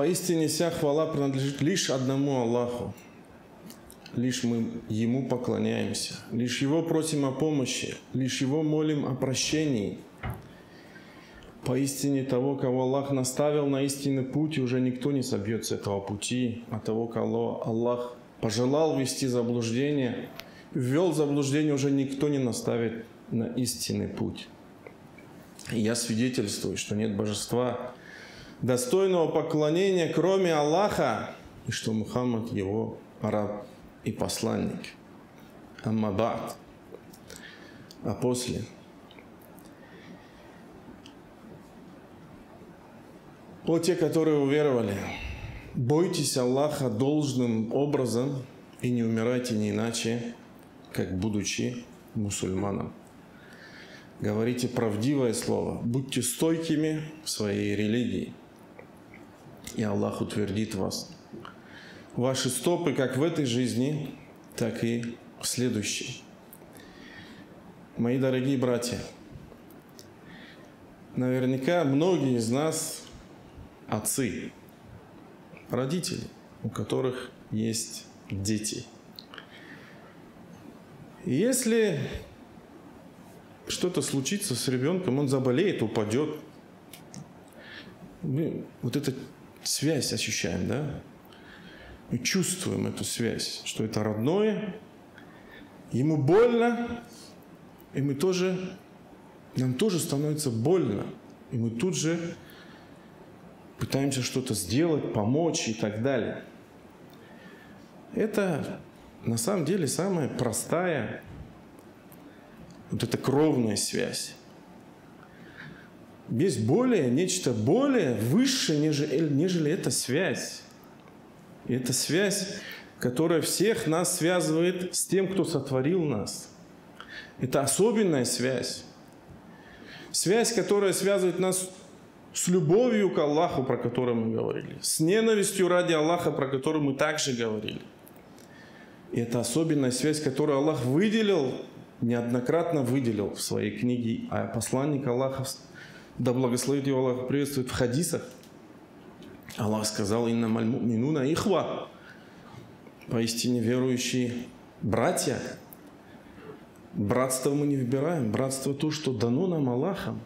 Поистине вся хвала принадлежит лишь одному Аллаху. Лишь мы Ему поклоняемся, лишь Его просим о помощи, лишь Его молим о прощении. Поистине того, кого Аллах наставил на истинный путь, уже никто не собьет с этого пути, а того, кого Аллах пожелал ввести в заблуждение, ввел в заблуждение, уже никто не наставит на истинный путь. И я свидетельствую, что нет божества достойного поклонения, кроме Аллаха, и что Мухаммад его раб и посланник. Амма ба'д. А после. О те, которые уверовали, бойтесь Аллаха должным образом и не умирайте не иначе, как будучи мусульманом. Говорите правдивое слово, будьте стойкими в своей религии, и Аллах утвердит вас. Ваши стопы как в этой жизни, так и в следующей. Мои дорогие братья, наверняка многие из нас отцы, родители, у которых есть дети. И если что-то случится с ребенком, он заболеет, упадет, мы вот эту связь ощущаем, да? Мы чувствуем эту связь, что это родное, ему больно, и нам тоже становится больно, и мы тут же пытаемся что-то сделать, помочь и так далее. Это на самом деле самая простая вот эта кровная связь. Есть нечто более высшее, нежели эта связь. И это связь, которая всех нас связывает с тем, кто сотворил нас. Это особенная связь. Связь, которая связывает нас с любовью к Аллаху, про которую мы говорили, с ненавистью ради Аллаха, про которую мы также говорили. И это особенная связь, которую Аллах неоднократно выделил в своей книге, а посланник Аллаха, да благословит его Аллах, приветствует в хадисах. Аллах сказал: «Иннамаль му'минуна ихва». Поистине верующие братья. Братство мы не выбираем. Братство то, что дано нам Аллахом.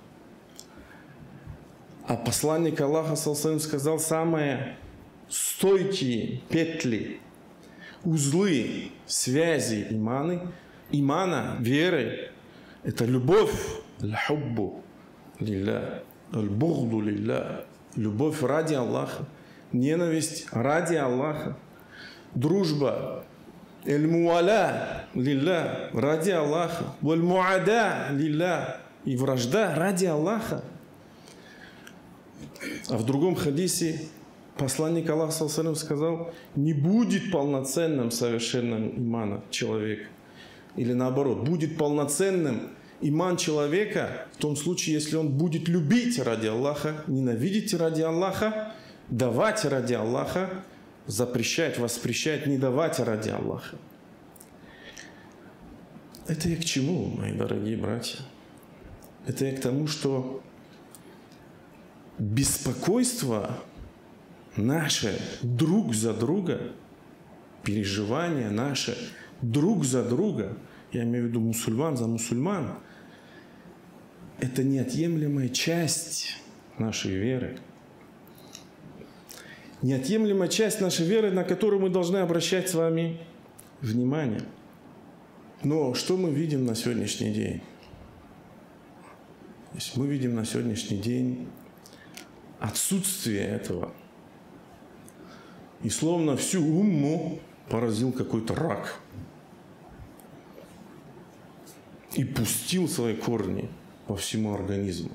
А посланник Аллаха сказал: самые стойкие петли, узлы, связи имана, веры – это любовь, аль-хуббу лилля, аль-бугду лилля, любовь ради Аллаха, ненависть ради Аллаха, дружба, эль-муаля лилля, ради Аллаха, валь-муада лилля, и вражда ради Аллаха. А в другом хадисе посланник Аллаха сказал: не будет полноценным, совершенным имана человека. Или наоборот, будет полноценным иман человека в том случае, если он будет любить ради Аллаха, ненавидеть ради Аллаха, давать ради Аллаха, запрещать, воспрещать, не давать ради Аллаха. Это я к чему, мои дорогие братья? Это я к тому, что беспокойство наше друг за друга, переживания наши друг за друга, я имею в виду мусульман за мусульман, это неотъемлемая часть нашей веры. Неотъемлемая часть нашей веры, на которую мы должны обращать с вами внимание. Но что мы видим на сегодняшний день? То есть мы видим на сегодняшний день отсутствие этого. И словно всю умму поразил какой-то рак. И пустил свои корни по всему организму.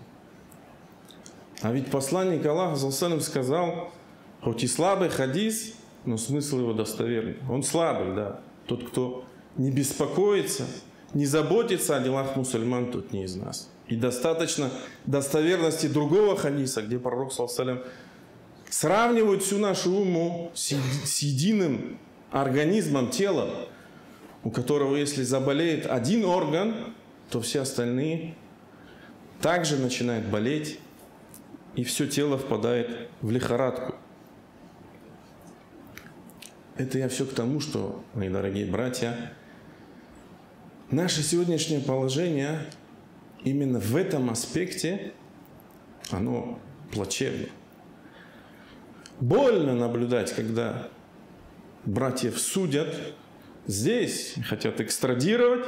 А ведь посланник Аллаха сказал, хоть и слабый хадис, но смысл его достоверный. Он слабый, да. Тот, кто не беспокоится, не заботится о делах мусульман, тот не из нас. И достаточно достоверности другого хадиса, где пророк сравнивает всю нашу умму с единым организмом, телом, у которого, если заболеет один орган, то все остальные также начинают болеть, и все тело впадает в лихорадку. это я все к тому, что, мои дорогие братья, наше сегодняшнее положение именно в этом аспекте, оно плачевно. Больно наблюдать, когда братьев судят здесь, хотят экстрадировать,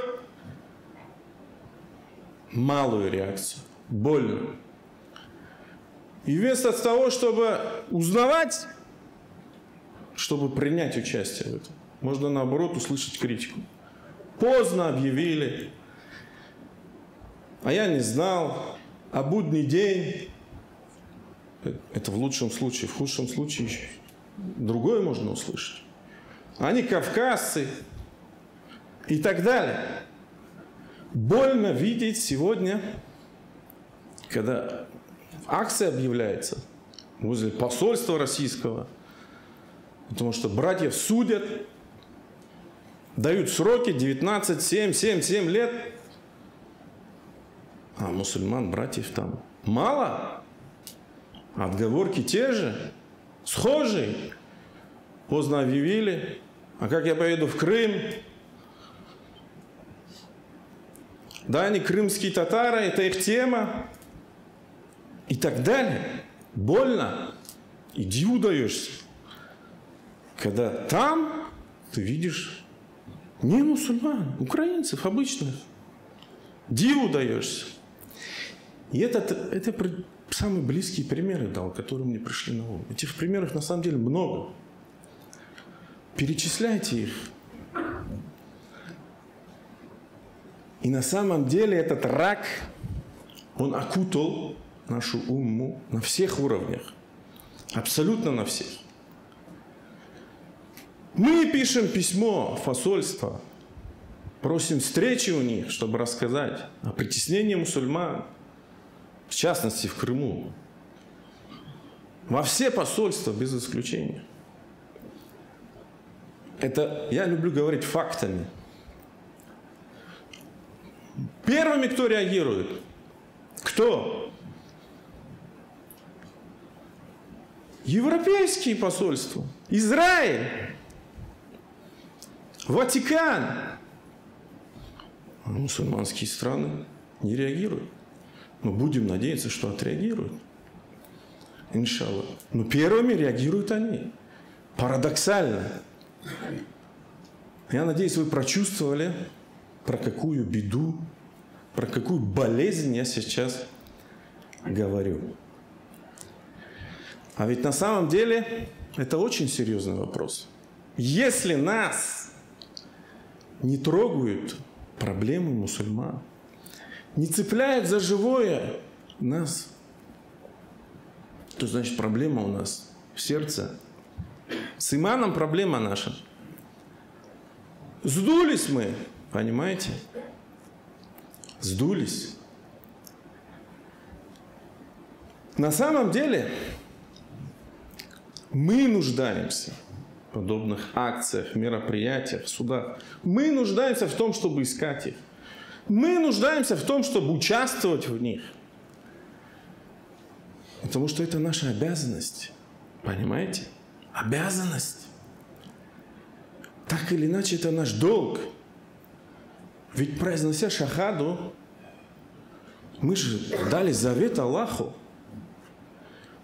малую реакцию. Больно. И вместо того, чтобы узнавать, чтобы принять участие в этом, можно наоборот услышать критику. Поздно объявили, а я не знал, а будний день. Это в лучшем случае, в худшем случае другое можно услышать. Они кавказцы и так далее. Больно видеть сегодня, когда акция объявляется возле посольства российского, потому что братьев судят, дают сроки 19, 7 лет, а мусульман, братьев там мало. Отговорки те же, схожие. Поздно объявили. А как я поеду в Крым? Да, они крымские татары, это их тема. И так далее. Больно. И диву даешься. Когда там ты видишь не мусульман, украинцев обычных. Диву даешься. И это самые близкие примеры дал, которые мне пришли на ум. Этих примеров на самом деле много. Перечисляйте их. И на самом деле этот рак, он окутал нашу умму на всех уровнях. Абсолютно на всех. Мы пишем письмо в посольство, просим встречи у них, чтобы рассказать о притеснении мусульман, в частности, в Крыму. Во все посольства, без исключения. Это я люблю говорить фактами. Первыми, кто реагирует? Кто? Европейские посольства. Израиль. Ватикан. А мусульманские страны не реагируют. Но будем надеяться, что отреагируют. Иншаллах. Но первыми реагируют они. Парадоксально. Я надеюсь, вы прочувствовали, про какую беду, про какую болезнь я сейчас говорю. А ведь на самом деле это очень серьезный вопрос. Если нас не трогают проблемы мусульман, не цепляют за живое нас, то значит проблема у нас в сердце. С иманом проблема наша. Сдулись мы, понимаете? Сдулись. На самом деле мы нуждаемся в подобных акциях, мероприятиях, судах. Мы нуждаемся в том, чтобы искать их. Мы нуждаемся в том, чтобы участвовать в них. Потому что это наша обязанность. Понимаете? Обязанность. Так или иначе, это наш долг. Ведь произнося шахаду, мы же дали завет Аллаху.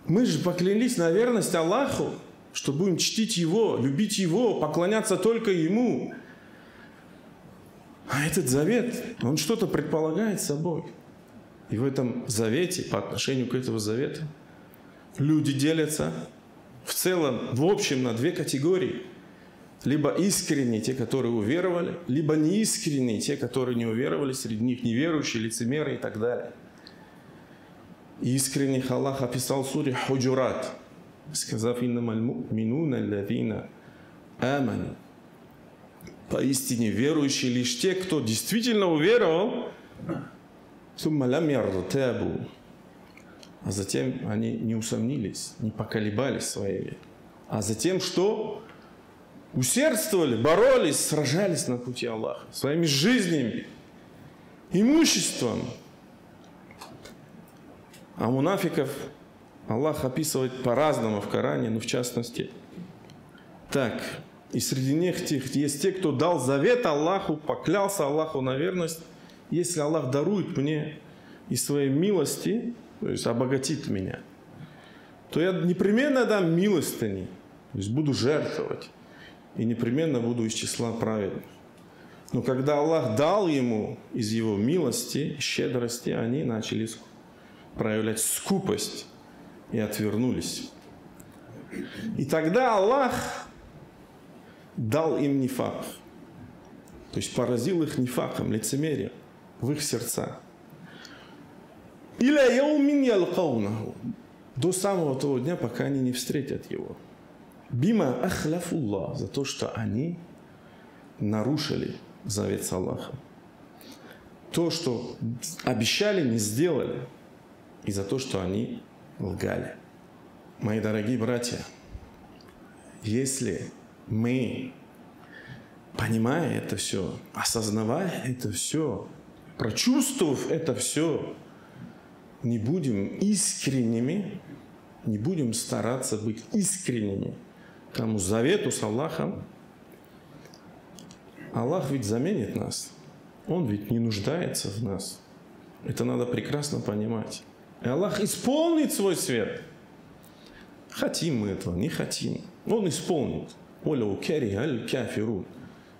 Мы же поклялись на верность Аллаху, что будем чтить Его, любить Его, поклоняться только Ему. А этот завет, он что-то предполагает собой. И в этом завете, по отношению к этому завету, люди делятся в целом, в общем, на две категории. Либо искренние, те, которые уверовали, либо неискренние, те, которые не уверовали, среди них неверующие, лицемеры и так далее. Искренних Аллах описал в суре Худжурат, сказав: «Иннамаль му'минуна аллазина аману». Поистине верующие лишь те, кто действительно уверовал, сумма лам яртабу, а затем они не усомнились, не поколебались в своей вере. А затем что? Усердствовали, боролись, сражались на пути Аллаха своими жизнями, имуществом. А мунафиков Аллах описывает по-разному в Коране, но в частности так. И среди них есть те, кто дал завет Аллаху, поклялся Аллаху на верность. Если Аллах дарует мне из своей милости, то есть обогатит меня, то я непременно дам милостыни, то есть буду жертвовать. И непременно буду из числа праведных. Но когда Аллах дал ему из его милости, щедрости, они начали проявлять скупость и отвернулись. И тогда Аллах дал им нифак, то есть поразил их нифаком, лицемерием в их сердца. «Иля яумин ялкаунаху» до самого того дня, пока они не встретят его. «Бима ахляфуллах» за то, что они нарушили завет с Аллахом. То, что обещали, не сделали. И за то, что они лгали. Мои дорогие братья, если мы, понимая это все, осознавая это все, прочувствовав это все, не будем искренними, не будем стараться быть искренними к тому завету с Аллахом, Аллах ведь заменит нас. Он ведь не нуждается в нас. Это надо прекрасно понимать. И Аллах исполнит свой свет. Хотим мы этого, не хотим. Он исполнит.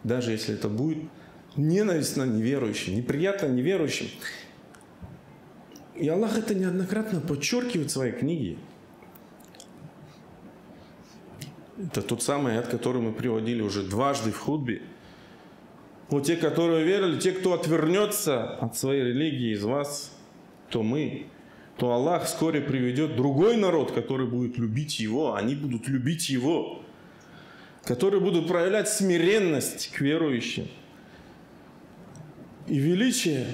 Даже если это будет ненавистно неверующим, неприятно неверующим. И Аллах это неоднократно подчеркивает в своей книге. Это тот самый аят, который мы приводили уже дважды в хутбе. Вот те, которые верили, те, кто отвернется от своей религии из вас, то Аллах вскоре приведет другой народ, который будет любить Его, они будут любить Его, которые будут проявлять смиренность к верующим и величие,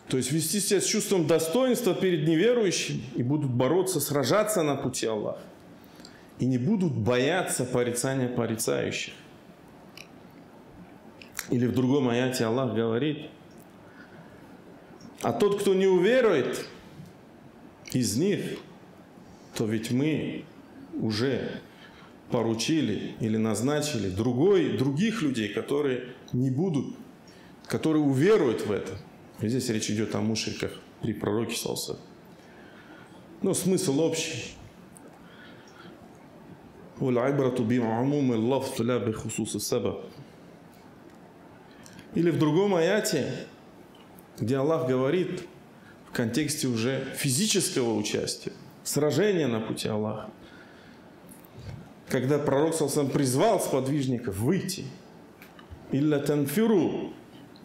то есть вести себя с чувством достоинства перед неверующим и будут бороться, сражаться на пути Аллаха и не будут бояться порицания порицающих. Или в другом аяте Аллах говорит: а тот, кто не уверует из них, то ведь мы уже поручили или назначили других людей, которые не будут, которые уверуют в это. И здесь речь идет о мушриках при пророке саллаллаху алейхи ва саллям. Но смысл общий. Или в другом аяте, где Аллах говорит в контексте уже физического участия, сражения на пути Аллаха, когда пророк саллаллаху алейхи ва саллям призвал сподвижников выйти, «Илля танфиру»,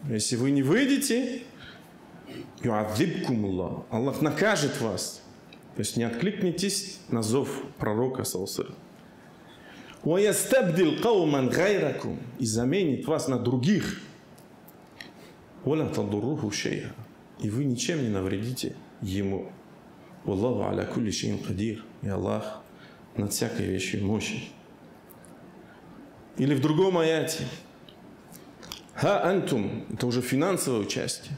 если вы не выйдете, «Ю'адзибкумуллах», Аллах накажет вас, то есть не откликнитесь на зов пророка саллаллаху алейхи ва саллям. «Ваястабдил кауман гайракум», и заменит вас на других. «Валя тадурруху шей'a», и вы ничем не навредите ему. «Валлаху аля кулли шей'ин кадир», и Аллах над всякой вещью мощен. Или в другом аяте: «Ха антум», это уже финансовое участие.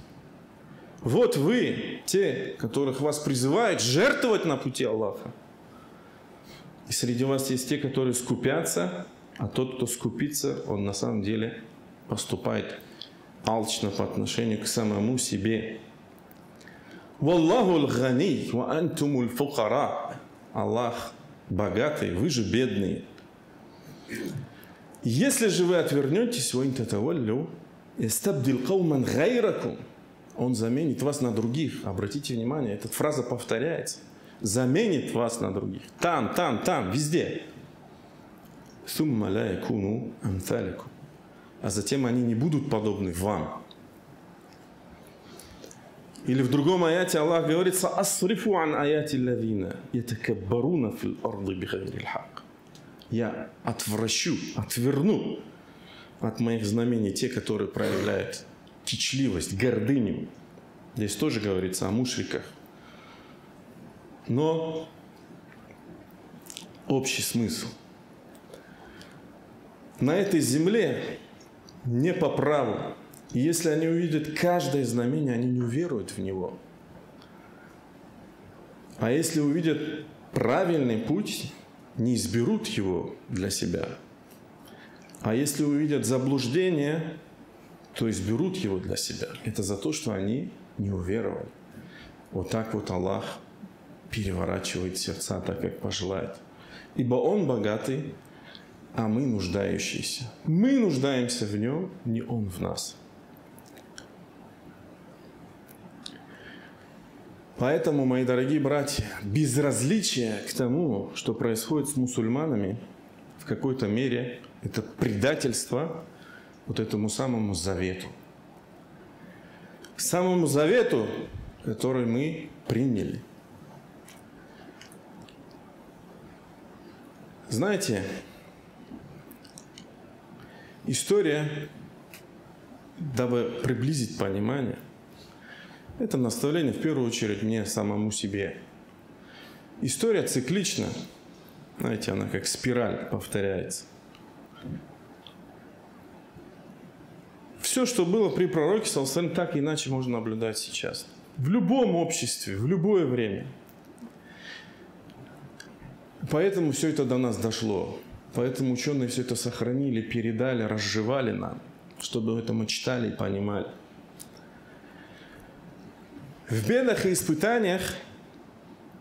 Вот вы, те, которых вас призывают жертвовать на пути Аллаха. И среди вас есть те, которые скупятся, а тот, кто скупится, он на самом деле поступает алчно по отношению к самому себе. «Валлаху л-гани ва антуму л-фукара». Аллах богатый, вы же бедные. Если же вы отвернетесь, он заменит вас на других. Обратите внимание, эта фраза повторяется. Заменит вас на других. Там, везде. А затем они не будут подобны вам. Или в другом аяте Аллах говорит: «Саасрифу ан аяти лавина ятакаббаруна фил арди бигайрил хак». Я отверну от моих знамений те, которые проявляют кичливость, гордыню. Здесь тоже говорится о мушриках. Но общий смысл. На этой земле не по праву. И если они увидят каждое знамение, они не уверуют в него. А если увидят правильный путь, не изберут его для себя. А если увидят заблуждение, то изберут его для себя. Это за то, что они не уверовали. Вот так вот Аллах переворачивает сердца так, как пожелает. Ибо Он богатый, а мы нуждающиеся. Мы нуждаемся в Нем, не Он в нас. Поэтому, мои дорогие братья, безразличие к тому, что происходит с мусульманами, в какой-то мере это предательство вот этому самому завету. К самому завету, который мы приняли. Знаете, история, дабы приблизить понимание, это наставление в первую очередь мне самому себе. История циклична. Знаете, она как спираль повторяется. Все, что было при пророке, саллаллаху, так и иначе можно наблюдать сейчас. В любом обществе, в любое время. Поэтому все это до нас дошло. Поэтому ученые все это сохранили, передали, разжевали нам, чтобы это мы читали и понимали. В бедах и испытаниях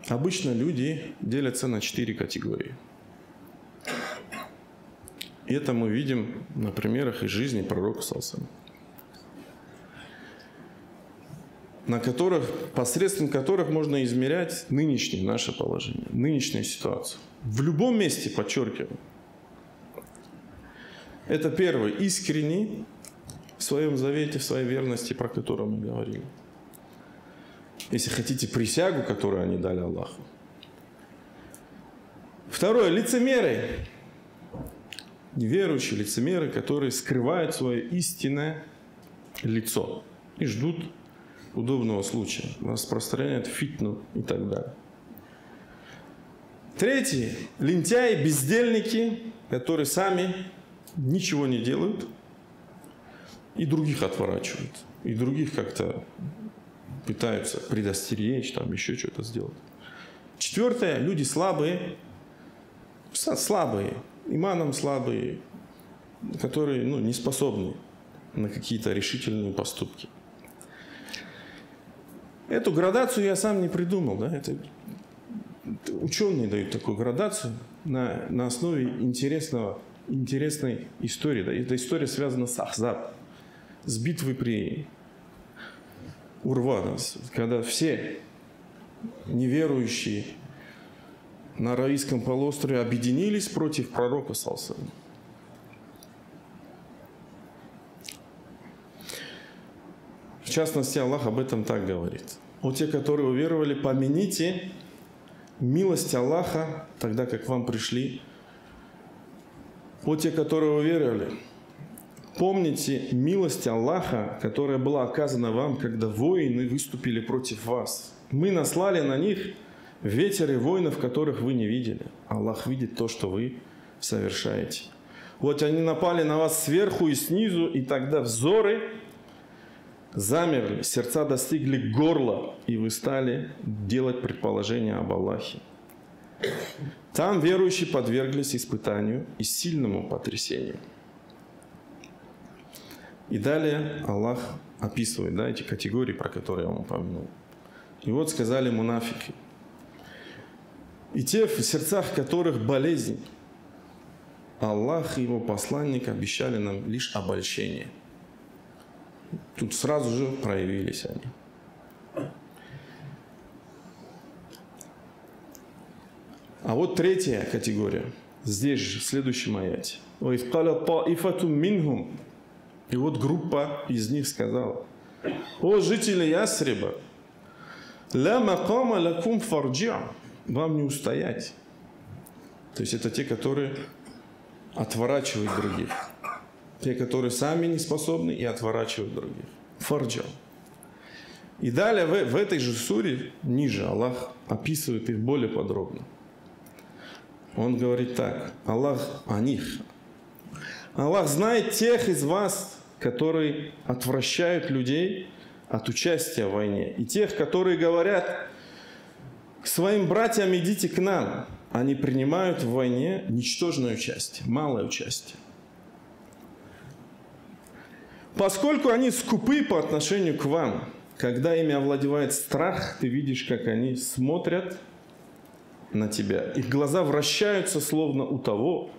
обычно люди делятся на 4 категории. И это мы видим на примерах из жизни пророка саллаллаху, на которых, посредством которых можно измерять нынешнее наше положение, нынешнюю ситуацию. В любом месте, подчеркиваю. Это первый, искренний в своем завете, в своей верности, про которую мы говорили. Если хотите, присягу, которую они дали Аллаху. Второе, лицемеры. Неверующие лицемеры, которые скрывают свое истинное лицо и ждут удобного случая, распространяют фитну и так далее. Третье, лентяи, бездельники, которые сами ничего не делают и других отворачивают, и других как-то пытаются предостеречь, там еще что-то сделать. Четвертое, люди слабые, иманом слабые, которые не способны на какие-то решительные поступки. Эту градацию я сам не придумал. Да? Это ученые дают такую градацию на основе интересной истории. Да? Эта история связана с Ахзаб, с битвой при Урва, да? Когда все неверующие на Аравийском полуострове объединились против пророка саллаллаху. В частности, Аллах об этом так говорит. «О те, которые уверовали, помяните милость Аллаха, тогда как вам пришли. О те, которые уверовали, помните милость Аллаха, которая была оказана вам, когда воины выступили против вас. Мы наслали на них ветер и воинов, которых вы не видели. Аллах видит то, что вы совершаете. Вот они напали на вас сверху и снизу, и тогда взоры замерли, сердца достигли горла, и вы стали делать предположения об Аллахе. Там верующие подверглись испытанию и сильному потрясению». И далее Аллах описывает эти категории, про которые я вам упомянул. И вот сказали мунафики: «И те, в сердцах которых болезнь, Аллах и его посланник обещали нам лишь обольщение». Тут сразу же проявились они. А вот третья категория. Здесь же, в следующем аяте. «Ваидh каля таифатум минхум». И вот группа из них сказала: «О жители Ясриба, ля макама лакум фарджи'а». Вам не устоять. То есть это те, которые отворачивают других. Те, которые сами не способны и отворачивают других. Фарджа. И далее в этой же суре, ниже, Аллах описывает их более подробно. Он говорит так: Аллах о них. Аллах знает тех из вас, которые отвращают людей от участия в войне. И тех, которые говорят своим братьям: идите к нам. Они принимают в войне ничтожное участие, малое участие. Поскольку они скупы по отношению к вам, когда ими овладевает страх, ты видишь, как они смотрят на тебя. Их глаза вращаются, словно у того,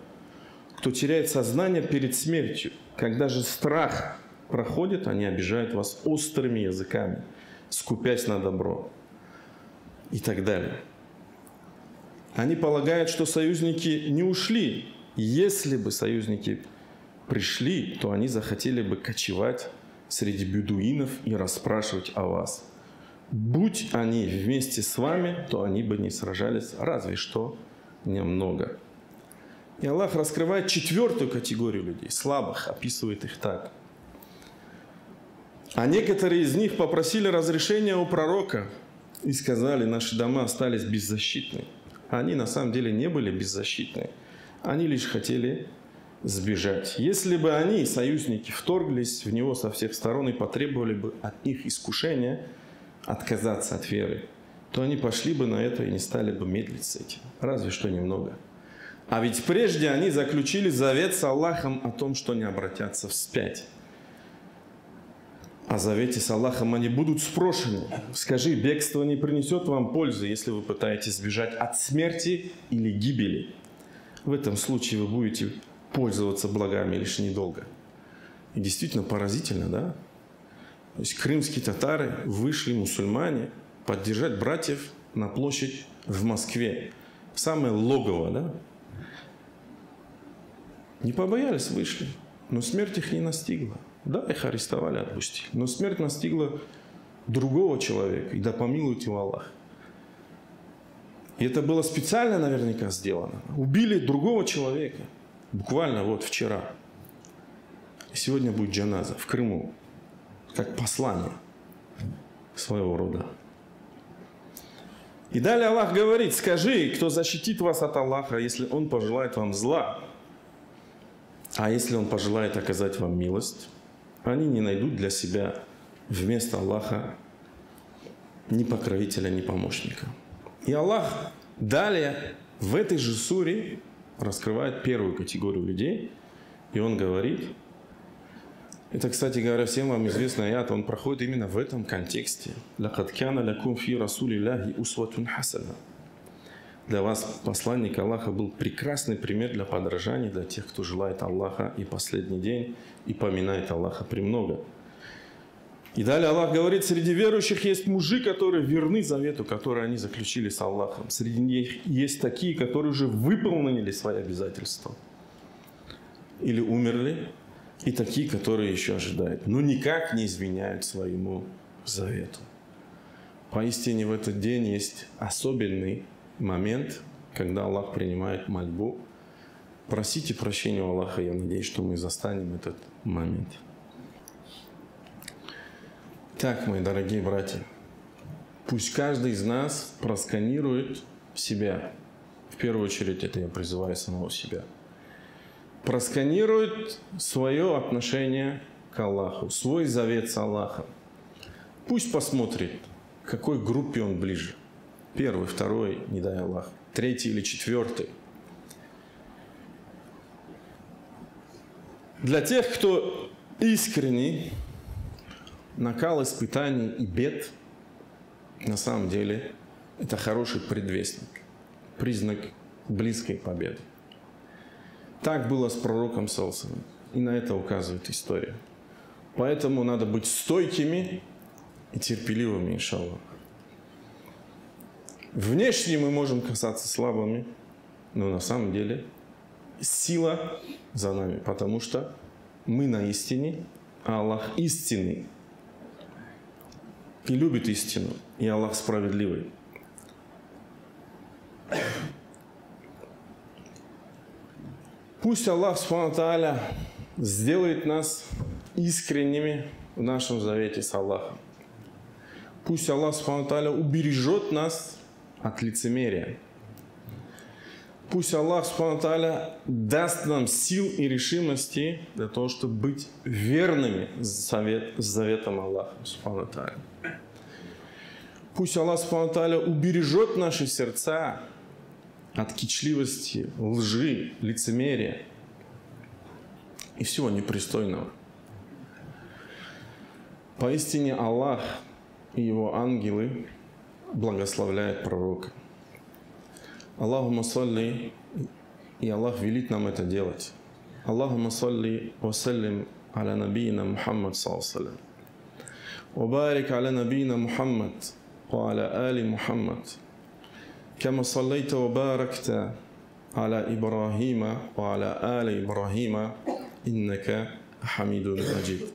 кто теряет сознание перед смертью. Когда же страх проходит, они обижают вас острыми языками, скупясь на добро и так далее. Они полагают, что союзники не ушли. Если бы союзники пришли, то они захотели бы кочевать среди бедуинов и расспрашивать о вас. Будь они вместе с вами, то они бы не сражались, разве что немного. И Аллах раскрывает четвертую категорию людей, слабых, описывает их так. А некоторые из них попросили разрешения у пророка и сказали: наши дома остались беззащитны. Они на самом деле не были беззащитны. Они лишь хотели сбежать. Если бы они, союзники, вторглись в него со всех сторон и потребовали бы от них искушения отказаться от веры, то они пошли бы на это и не стали бы медлить с этим. Разве что немного. А ведь прежде они заключили завет с Аллахом о том, что не обратятся вспять. О завете с Аллахом они будут спрошены. Скажи, бегство не принесет вам пользы, если вы пытаетесь сбежать от смерти или гибели. В этом случае вы будете пользоваться благами лишь недолго. И действительно поразительно, да? То есть крымские татары вышли, мусульмане, поддержать братьев на площадь в Москве. Самое логово, да? Не побоялись, вышли. Но смерть их не настигла. Да, их арестовали, отпустили. Но смерть настигла другого человека. И да помилует его Аллах. И это было специально наверняка сделано. Убили другого человека. Буквально вот вчера. И сегодня будет джаназа в Крыму. Как послание своего рода. И далее Аллах говорит: скажи, кто защитит вас от Аллаха, если Он пожелает вам зла. А если Он пожелает оказать вам милость, они не найдут для себя вместо Аллаха ни покровителя, ни помощника. И Аллах далее в этой же суре раскрывает первую категорию людей. И Он говорит, это, кстати говоря, всем вам известный аят, он проходит именно в этом контексте. «Лакад кяна лякум фи расулиллахи усватун хасана». Для вас посланник Аллаха был прекрасный пример для подражания для тех, кто желает Аллаха и последний день, и поминает Аллаха премного. И далее Аллах говорит, среди верующих есть мужи, которые верны завету, который они заключили с Аллахом. Среди них есть такие, которые уже выполнили свои обязательства. Или умерли, и такие, которые еще ожидают, но никак не изменяют своему завету. Поистине в этот день есть особенный момент, когда Аллах принимает мольбу. Просите прощения у Аллаха, я надеюсь, что мы застанем этот момент. Так, мои дорогие братья, пусть каждый из нас просканирует себя. В первую очередь, это я призываю самого себя. Просканирует свое отношение к Аллаху, свой завет с Аллахом. Пусть посмотрит, к какой группе он ближе. Первый, второй, не дай Аллах, третий или четвертый. Для тех, кто искренний, накал испытаний и бед, на самом деле, это хороший предвестник, признак близкой победы. Так было с пророком Салсалом, и на это указывает история. Поэтому надо быть стойкими и терпеливыми, иншаллах. Внешне мы можем казаться слабыми, но на самом деле сила за нами, потому что мы на истине, а Аллах истинный. И любит истину, и Аллах справедливый. Пусть Аллах Субхану Тааля сделает нас искренними в нашем завете с Аллахом. Пусть Аллах Субхану Тааля убережет нас от лицемерия. Пусть Аллах Субхану Тааля даст нам сил и решимости для того, чтобы быть верными с заветом Аллаха Субхану Тааля. Пусть Аллах Субхану Тааля убережет наши сердца от кичливости, лжи, лицемерия и всего непристойного. Поистине Аллах и Его ангелы благословляют пророка. Аллахумма салли, и Аллах велит нам это делать. Аллахумма салли ва саллим аля набийна Мухаммад саллаллаху ва барик аля набийна Мухаммад ва аля али Мухаммад кама саллайта ва баракта аля Ибрахима ва аля али Ибрахима иннака хамидун маджид.